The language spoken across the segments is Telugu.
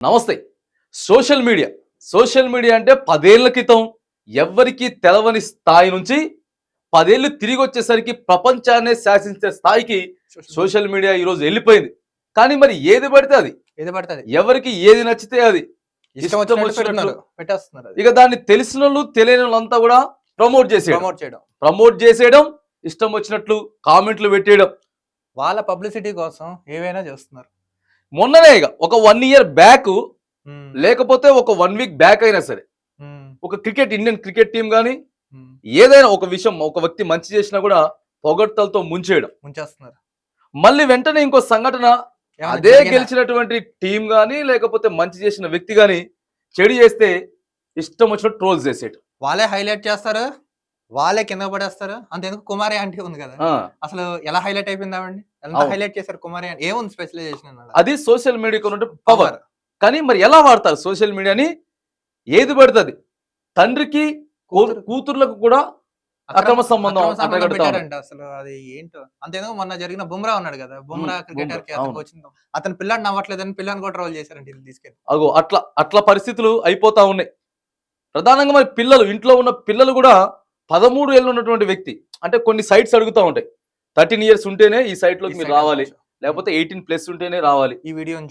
నమస్తే. సోషల్ మీడియా అంటే 10 ఏళ్ల క్రితం ఎవ్వరికీ తెలవని స్థాయి నుంచి 10 ఏళ్ళు తిరిగి వచ్చేసరికి ప్రపంచాన్నే శాసించే స్థాయికి సోషల్ మీడియా ఈరోజు వెళ్ళిపోయింది. కానీ మరి ఏది పడితే అది, ఎవరికి ఏది నచ్చితే అది ఇష్టం వచ్చినట్లు పెట్టేస్తున్నారు. ఇక దాన్ని తెలిసిన వాళ్ళు తెలియని వాళ్ళంతా కూడా ప్రమోట్ చేసేయడం, ఇష్టం వచ్చినట్లు కామెంట్లు పెట్టేయడం, వాళ్ళ పబ్లిసిటీ కోసం ఏవైనా చేస్తున్నారు. మొన్ననే ఇక ఒక 1 ఇయర్ బ్యాక్ లేకపోతే ఒక 1 వీక్ బ్యాక్ అయినా సరే ఒక ఇండియన్ క్రికెట్ టీం గానీ ఏదైనా ఒక విషయం ఒక వ్యక్తి మంచి చేసినా కూడా పొగడ్తలతో ముంచేస్తున్నారు. మళ్ళీ వెంటనే ఇంకో సంఘటన అదే గెలిచినటువంటి టీం గానీ లేకపోతే మంచి చేసిన వ్యక్తి గానీ చెడు చేస్తే ఇష్టం వచ్చినట్టు ట్రోల్స్ చేసేట వాళ్ళే హైలైట్ చేస్తారు, వాళ్ళే కింద పడేస్తారు. అంతెందుకు కుమారి ఆంటీ ఉంది కదా, అసలు ఎలా హైలైట్ అయిపోయిందామండి, ఎంత హైలైట్ చేశారు కుమారి ఆంటీ, ఏముంది స్పెషలైజేషన్? అది సోషల్ మీడియాకు పవర్. కానీ మరి ఎలా వాడతారు సోషల్ మీడియాని? ఏది పడుతుంది తండ్రికి కూతుర్లకు కూడా అక్రమ సంబంధం పెట్టారంట. అసలు అది ఏంటో. అంతేందుకు మొన్న జరిగిన బుమ్రా ఉన్నాడు కదా, బుమ్రా క్రికెటర్ కి అతనికి వచ్చింది, అతని పిల్లాడు నవ్వట్లేదని పిల్లని కూడా ట్రోల్ చేశారంట తీసుకెళ్ళి. అగో అట్లా పరిస్థితులు అయిపోతా ఉన్నాయి. ప్రధానంగా మరి పిల్లలు, ఇంట్లో ఉన్న పిల్లలు కూడా 13 ఏళ్ళు ఉన్నటువంటి వ్యక్తి అంటే కొన్ని సైట్స్ అడుగుతూ ఉంటాయి, 13 ఇయర్స్ ఉంటేనే ఈ సైట్ లోకి మీరు రావాలి, లేకపోతే 18+ ఉంటేనే రావాలి, ఈ వీడియోని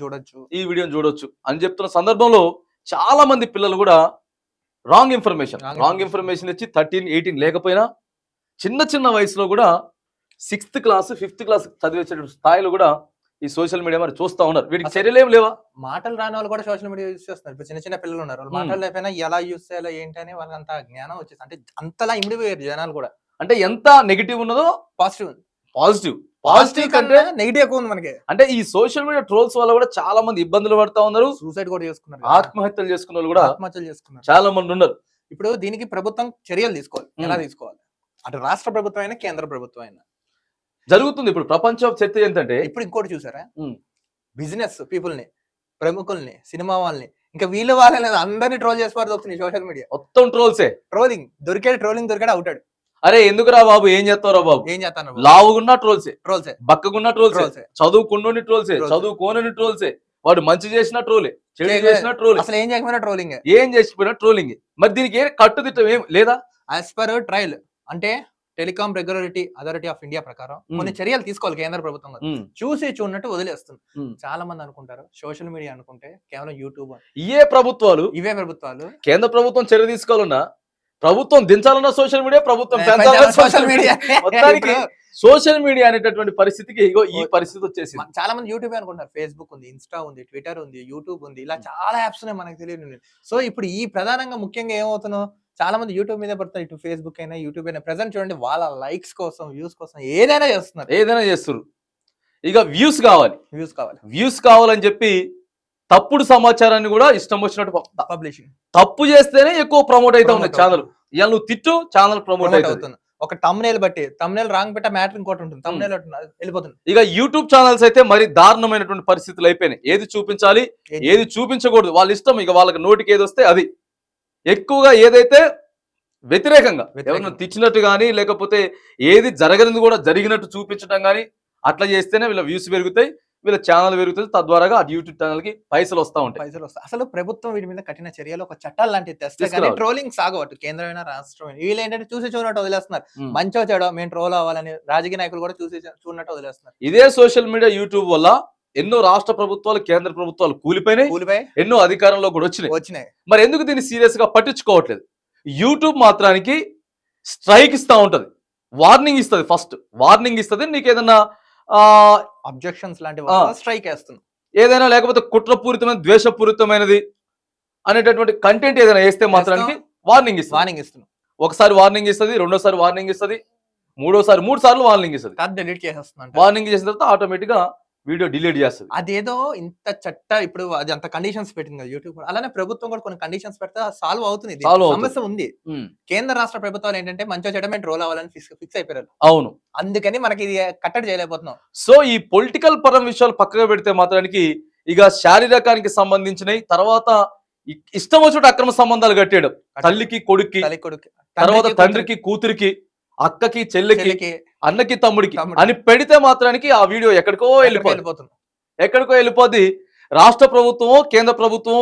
చూడొచ్చు అని చెప్తున్న సందర్భంలో చాలా మంది పిల్లలు కూడా రాంగ్ ఇన్ఫర్మేషన్ ఇచ్చి 13, 18 లేకపోయినా చిన్న వయసులో కూడా 6th క్లాస్ 5th క్లాస్ చదివే స్థాయిలో కూడా ఈ సోషల్ మీడియా మరి చూస్తా ఉన్నారు. వీటికి చర్యలు ఏం లేవా? మాటలు రాని వాళ్ళు కూడా సోషల్ మీడియా యూజ్ చేస్తున్నారు. ఇప్పుడు చిన్న పిల్లలు ఉన్నారు, వాళ్ళు మాటలు లేకపోయినా ఎలా యూజ్ చేయాలో ఏంటి అని వాళ్ళకి అంత జ్ఞానం వచ్చేసి, అంటే అంతలా ఇమిడిపోయారు జనాలు కూడా. అంటే ఎంత నెగిటివ్ ఉన్నదో పాజిటివ్ కంటే నెగిటివ్ ఎక్కువ ఉంది మనకి. అంటే ఈ సోషల్ మీడియా ట్రోల్స్ వల్ల కూడా చాలా మంది ఇబ్బందులు పడతా ఉన్నారు, సూసైడ్ కూడా చేసుకున్నారు, ఆత్మహత్యలు చేసుకున్న వాళ్ళు కూడా చాలా మంది ఉన్నారు. ఇప్పుడు దీనికి ప్రభుత్వం చర్యలు తీసుకోవాలి. ఎలా తీసుకోవాలి? అటు రాష్ట్ర ప్రభుత్వం అయినా కేంద్ర ప్రభుత్వం అయినా జరుగుతుంది. ఇప్పుడు ప్రపంచ చర్చ ఏంటంటే, ఇప్పుడు ఇంకోటి చూసారా, బిజినెస్ పీపుల్ ని, ప్రముఖుల్ని, సినిమా వాళ్ళని, ఇంకా వీళ్ళు వాళ్ళని అందరినీ ట్రోల్ చేసి వస్తుంది సోషల్ మీడియా. మొత్తం ట్రోలింగ్ దొరికాడు అవుతాడు. అరే ఎందుకురా బాబు, ఏం చేస్తారా బాబు, ఏం చేస్తాను, లావుగున్నా ట్రోల్సే, బక్కగున్నా ట్రోల్సే, చదువుకున్నోని ట్రోల్సే, చదువుకోనని ట్రోల్సే, వాడు మంచి చేసిన ట్రోలే, చెడు చేసిన ట్రోల్, అసలు ఏం చేయకపోయినా ట్రోలింగ్, ఏం చేసిపోయినా ట్రోలింగ్. మరి దీనికి ఏ కట్టుదిట్టం ఏం లేదా? యాజ్ పర్ ట్రయల్ అంటే telecom regulatory authority of India ప్రకారం కొన్ని చర్యలు తీసుకోవాలి కేంద్ర ప్రభుత్వం. చూడనట్టు వదిలేస్తుంది. చాలా మంది అనుకుంటారు సోషల్ మీడియా అనుకుంటే కేవలం యూట్యూబ్, ఇవే ప్రభుత్వాలు కేంద్ర ప్రభుత్వం చర్య తీసుకోవాలన్నా, ప్రభుత్వం దించాలన్నా సోషల్ మీడియా, ప్రభుత్వం సోషల్ మీడియా. మొత్తానికి సోషల్ మీడియా అనేటటువంటి పరిస్థితికి ఇగో ఈ పరిస్థితి వచ్చేసి చాలా మంది యూట్యూబ్ అనుకుంటారు. ఫేస్బుక్ ఉంది, ఇన్స్టా ఉంది, ట్విట్టర్ ఉంది, యూట్యూబ్ ఉంది, ఇలా చాలా యాప్స్ ఉన్నాయి మనకు తెలియదు. సో ఇప్పుడు ఈ ప్రధానంగా ముఖ్యంగా ఏమవుతున్నావు, చాలా మంది యూట్యూబ్ మీద పడతారు, ఇటు ఫేస్బుక్ అయినా యూట్యూబ్ అయినా. ప్రెసెంట్ చూడండి, వాళ్ళ లైక్స్ కోసం, వ్యూస్ కోసం ఏదైనా చేస్తున్నారు. ఇక వ్యూస్ కావాలని చెప్పి తప్పుడు సమాచారాన్ని కూడా ఇష్టం వచ్చినట్టు పబ్లిషింగ్, తప్పు చేస్తేనే ఎక్కువ ప్రమోట్ అవుతా ఉన్నాయి ఛానల్. ఇలా నువ్వు తిట్టు, ఛానల్ ప్రమోట్ అవుతుంది. ఒక తమ్నేల్ బట్టి, తమ్నేల్ రాంగ్ పెట్టే మ్యాటర్ ఇంకోటి ఉంటుంది, తమ్నేల్ వెళ్ళిపోతుంది. ఇక యూట్యూబ్ ఛానల్స్ అయితే మరి దారుణమైనటువంటి పరిస్థితులు అయిపోయినాయి. ఏది చూపించాలి, ఏది చూపించకూడదు వాళ్ళ ఇష్టం. ఇక వాళ్ళకి నోటికి ఏది వస్తే అది. ఎక్కువగా ఏదైతే వ్యతిరేకంగా ఎవరైనా తెచ్చినట్టు కానీ లేకపోతే ఏది జరగనిది కూడా జరిగినట్టు చూపించడం కానీ అట్లా చేస్తేనే వీళ్ళ వ్యూస్ పెరుగుతాయి, వీళ్ళ ఛానల్ పెరుగుతుంది, తద్వారా ఆ యూట్యూబ్ ఛానల్ కి పైసలు వస్తూ ఉంటాయి. అసలు ప్రభుత్వం వీటి మీద కఠిన చర్యలు, ఒక చట్టాలు లాంటివి తెస్తే కానీ ట్రోలింగ్ సాగవట్టు. కేంద్రమైన రాష్ట్రం వీళ్ళు ఏంటంటే చూసినట్టు వదిలేస్తున్నారు. మంచో చెడో మేము ట్రోల్ అవ్వాలని రాజకీయ నాయకులు కూడా చూసినట్టు వదిలేస్తున్నారు. ఇదే సోషల్ మీడియా యూట్యూబ్ వల్ల ఎన్నో రాష్ట్ర ప్రభుత్వాలు, కేంద్ర ప్రభుత్వాలు కూలిపోయినాయి, ఎన్నో అధికారంలో కూడా వచ్చినాయి. మరి ఎందుకు దీన్ని సీరియస్ గా పట్టించుకోవట్లేదు? యూట్యూబ్ మాత్రానికి స్ట్రైక్ ఇస్తా ఉంటది, వార్నింగ్ ఇస్తుంది. ఫస్ట్ వార్నింగ్ ఇస్తుంది, నీకు ఏదైనా అబ్జెక్షన్స్ లాంటి స్ట్రైక్ వేస్తుంది. ఏదైనా లేకపోతే కుట్రపూరితమైన, ద్వేషపూరితమైనది అనేటటువంటి కంటెంట్ ఏదైనా వేస్తే మాత్రానికి వార్నింగ్ ఇస్తుంది. ఒకసారి వార్నింగ్ ఇస్తుంది, రెండోసారి వార్నింగ్ ఇస్తుంది, మూడోసారి 3 సార్లు వార్నింగ్ ఇస్తుంది. డిలీట్ చేసేస్తుంది. వార్నింగ్ చేసిన తర్వాత ఆటోమేటిక్ గా వీడియో డిలీట్ చేస్తుంది. అదేదో ఇంత ఇప్పుడు అది అంత కండిషన్స్ పెట్టింది కదా యూట్యూబ్. అలానే ప్రభుత్వం కూడా కొన్ని కండిషన్స్ పెడితే సాల్వ్ అవుతుంది. సమస్య ఉంది. కేంద్ర రాష్ట్ర ప్రభుత్వాలు ఏంటంటే మంచిగా చెడమే ట్రోల్ అవ్వాలని ఫిక్స్ అయిపోయారు. అవును, అందుకని మనకి ఇది కట్టడి చేయలేకపోతున్నాం. సో ఈ పొలిటికల్ పరం విషయాలు పక్కగా పెడితే మాత్రానికి ఇక శారీరకానికి సంబంధించినవి, తర్వాత ఇష్టం వచ్చినట్టు అక్రమ సంబంధాలు కట్టేయడం, తల్లికి కొడుక్కి, తర్వాత తండ్రికి కూతురికి, అక్కకి చెల్లికి, అన్నకి తమ్ముడికి అని పెడితే మాత్రానికి ఆ వీడియో ఎక్కడికో వెళ్ళిపోతుంది. రాష్ట్ర ప్రభుత్వం కేంద్ర ప్రభుత్వం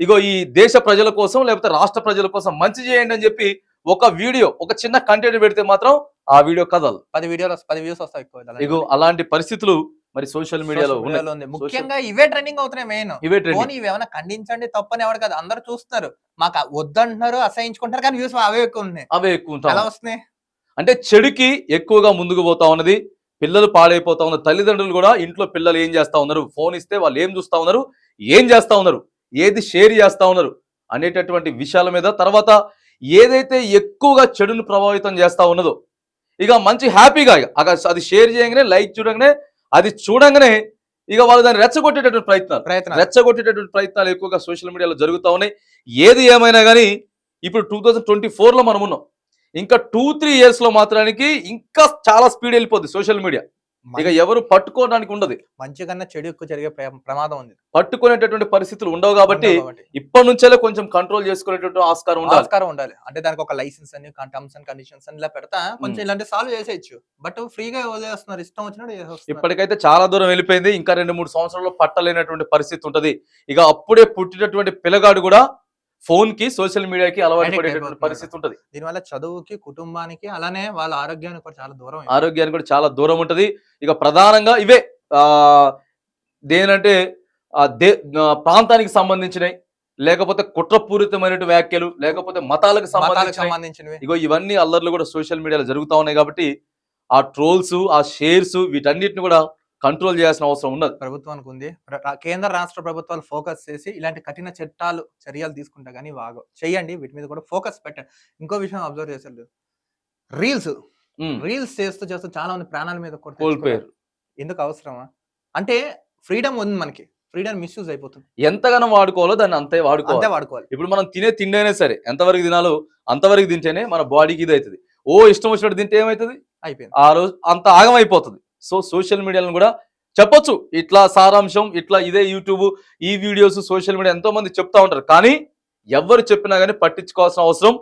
ఇగో ఈ దేశ ప్రజల కోసం లేకపోతే రాష్ట్ర ప్రజల కోసం మంచి చేయండి అని చెప్పి ఒక వీడియో ఒక చిన్న కంటెంట్ పెడితే మాత్రం ఆ వీడియో కదలు 10 వ్యూస్ వస్తాయి ఎక్కువ. ఇగో అలాంటి పరిస్థితులు మరి సోషల్ మీడియాలో మీడియాలో ఉంది. ముఖ్యంగా ఇవే ట్రెండింగ్ అవుతున్నాయి మెయిన్. ఇవే ట్రెండింగ్. పోనీ ఇవేమైనా ఖండించండి తప్పని ఎవరు కాదు, అందరూ చూస్తున్నారు, మాకు వద్దంటున్నారు, అసహించుకుంటారు, కానీ వ్యూస్ అవే ఎక్కువ ఉన్నాయి. అవే ఎక్కువ ఉంటాయి. ఎలా వస్తున్నాయి అంటే చెడుకి ఎక్కువగా ముందుకు పోతా ఉన్నది, పిల్లలు పాడైపోతా ఉన్నారు. తల్లిదండ్రులు కూడా ఇంట్లో పిల్లలు ఏం చేస్తా ఉన్నారు, ఫోన్ ఇస్తే వాళ్ళు ఏం చూస్తా ఉన్నారు, ఏం చేస్తా ఉన్నారు, ఏది షేర్ చేస్తా ఉన్నారు అనేటటువంటి విషయాల మీద, తర్వాత ఏదైతే ఎక్కువగా చెడును ప్రభావితం చేస్తా ఉన్నదో ఇక మంచి హ్యాపీగా అది షేర్ చేయగానే లైక్ చూడగానే అది చూడంగానే ఇక వాళ్ళు దాన్ని రెచ్చగొట్టేటటువంటి రెచ్చగొట్టేటటువంటి ప్రయత్నాలు ఎక్కువగా సోషల్ మీడియాలో జరుగుతూ ఉన్నాయి. ఏది ఏమైనా కానీ ఇప్పుడు 2024లో మనం ఉన్నాం. ఇంకా 2-3 years లో మాత్రానికి ఇంకా చాలా స్పీడ్ వెళ్ళిపోద్ది సోషల్ మీడియా. ఇక ఎవరు పట్టుకోవడానికి ఉండదు. మంచి కన్నా చెడు ఎక్కువ జరిగే ప్రమాదం ఉంది. పట్టుకునేటటువంటి పరిస్థితులు ఉండవు కాబట్టి ఇప్పటి నుంచే కొంచెం కంట్రోల్ చేసుకునేటువంటి ఆస్కారం ఉండాలి. అంటే దానికి ఒక లైసెన్స్ అని, టర్మ్స్ అండ్ కండిషన్స్ అని ఇలా పెడతా కొంచెం ఇలాంటి సాల్వ్ చేసేయచ్చు. బట్ ఫ్రీగా వదిలేస్తున్నారు, ఇష్టం వచ్చినట్టు. ఇప్పటికైతే చాలా దూరం వెళ్ళిపోయింది. ఇంకా 2-3 సంవత్సరాల్లో పట్టలేనటువంటి పరిస్థితి ఉంటది. ఇక అప్పుడే పుట్టినటువంటి పిల్లగాడు కూడా ఫోన్ కి సోషల్ మీడియాకి అలవాటు పడేటటువంటి పరిస్థితి ఉంటది. దీనివల్ల చదువుకి, కుటుంబానికి, అలానే వాళ్ళ ఆరోగ్యానికి కూడా చాలా దూరం ఉంటది. ఇక ప్రధానంగా ఇవే దేనంటే ప్రాంతానికి సంబంధించినవి, లేకపోతే కుట్రపూరితమైన వ్యాఖ్యలు, లేకపోతే మతాలకు సంబంధించినవి, ఇగో ఇవన్నీ అల్లర్లు కూడా సోషల్ మీడియాలో జరుగుతా ఉన్నాయి. కాబట్టి ఆ ట్రోల్స్, ఆ షేర్స్, వీటన్నిటిని కూడా కంట్రోల్ చేయాల్సిన అవసరం ఉన్నది. ప్రభుత్వానికి ఉంది. కేంద్ర రాష్ట్ర ప్రభుత్వాలు ఫోకస్ చేసి ఇలాంటి కఠిన చర్యలు తీసుకుంటా కానీ చెయ్యండి, వీటి మీద కూడా ఫోకస్ పెట్టండి. ఇంకో విషయం అబ్జర్వ్ చేశారు, రీల్స్ చేస్తూ చాలా మంది ప్రాణాల మీద కోల్పోయారు. ఎందుకు అవసరమా? అంటే ఫ్రీడమ్ ఉంది మనకి, ఫ్రీడమ్ మిస్యూజ్ అయిపోతుంది. ఎంతగానో వాడుకోవాలో దాన్ని అంతే వాడుకోవాలి. ఇప్పుడు మనం తినే తిండి అయినా సరే ఎంతవరకు తినాలో అంతవరకు తింటేనే మన బాడీకి ఇది అవుతుంది. ఇష్టం వచ్చినట్టు తింటే ఏమవుతుంది, అయిపోయింది, ఆ రోజు అంత ఆగం అయిపోతుంది. సో సోషల్ మీడియాలను కూడా చెప్పొచ్చు, ఇట్లా సారాంశం, ఇట్లా ఇదే యూట్యూబ్, ఈ వీడియోస్, సోషల్ మీడియా ఎంతో మంది చెప్తా ఉంటారు. కానీ ఎవరు చెప్పినా కానీ పట్టించుకోవాల్సిన అవసరం,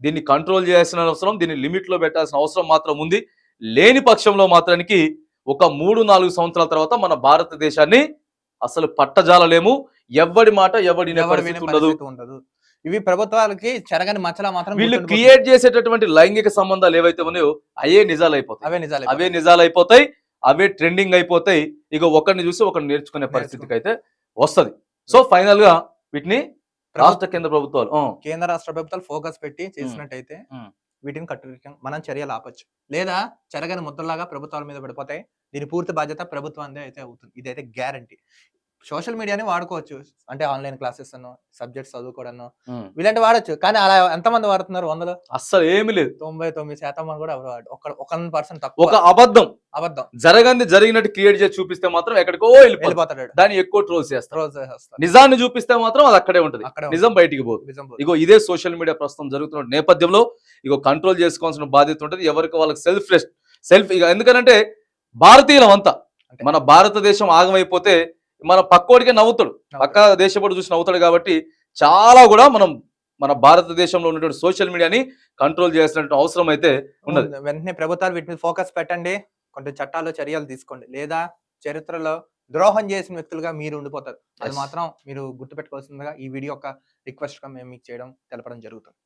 దీన్ని కంట్రోల్ చేయాల్సిన అవసరం, దీన్ని లిమిట్ లో పెట్టాల్సిన అవసరం మాత్రం ఉంది. లేని పక్షంలో మాత్రానికి ఒక 3-4 సంవత్సరాల తర్వాత మన భారతదేశాన్ని అసలు పట్టజాలలేము. ఎవడి మాట ఎవడి ఉండదు. ఇవి ప్రభుత్వాలకి చెరగని మచ్చలా మాత్రం వీళ్ళు క్రియేట్ చేసేటటువంటి లైంగిక సంబంధాలు ఏవైతే ఉన్నాయో అవే నిజాలు అయిపోతాయి, అవే ట్రెండింగ్ అయిపోతాయి. ఇక ఒకరిని చూసి ఒకరిని నేర్చుకునే పరిస్థితికి అయితే వస్తది. సో ఫైనల్ గా వీటిని కేంద్ర రాష్ట్ర ప్రభుత్వాలు ఫోకస్ పెట్టి చేసినట్టయితే వీటిని మనం చర్యలు ఆపచ్చు. లేదా చెరగని ముద్దలాగా ప్రభుత్వాల మీద పడిపోతాయి. దీని పూర్తి బాధ్యత ప్రభుత్వాన్ని అయితే అవుతుంది. ఇదైతే గ్యారంటీ. సోషల్ మీడియాని వాడుకోవచ్చు, అంటే ఆన్లైన్ క్లాసెస్ అను, సబ్జెక్ట్స్ చదువుకోవడం, ఇలాంటి వాడచ్చు. కానీ అలా ఎంతమంది వాడుతున్నారు? 100లో అస్సలు ఏమి లేదు. 99% కూడా ఎవరు వాడు. 1% తక్కువ. ఒక అబద్ధం జరిగినట్టు క్రియేట్ చేసి చూపిస్తే మాత్రం ఎక్కడికో వెళ్ళిపోతాడు. దాన్ని ఎక్కువ ట్రోల్స్ చేస్తారు. నిజాన్ని చూపిస్తే మాత్రం అది అక్కడే ఉంటుంది, నిజం బయటికి పోదు. ఇగో ఇదే సోషల్ మీడియా ప్రస్తుతం జరుగుతున్న నేపథ్యంలో ఇగో కంట్రోల్ చేసుకోవాల్సిన బాధ్యత ఉంటుంది. ఎవరికి వాళ్ళకి సెల్ఫ్ ఇక ఎందుకంటే భారతీయులం అంతా, మన భారతదేశం ఆగమైపోతే మన పక్కోడికే నవ్వుతాడు, పక్క దేశపడి చూసి నవ్వుతాడు. కాబట్టి చాలా కూడా మనం మన భారతదేశంలో ఉన్నటువంటి సోషల్ మీడియాని కంట్రోల్ చేయాల్సిన అవసరం అయితే ఉన్నది. వెంటనే ప్రభుత్వాలు వీటి మీద ఫోకస్ పెట్టండి, కొన్ని చట్టాలు చర్యలు తీసుకోండి. లేదా చరిత్రలో ద్రోహం చేసిన వ్యక్తులుగా మీరు ఉండిపోతారు. అది మాత్రం మీరు గుర్తుపెట్టుకోవాల్సిందిగా ఈ వీడియో యొక్క రిక్వెస్ట్ గా మేము మీకు తెలపడం జరుగుతుంది.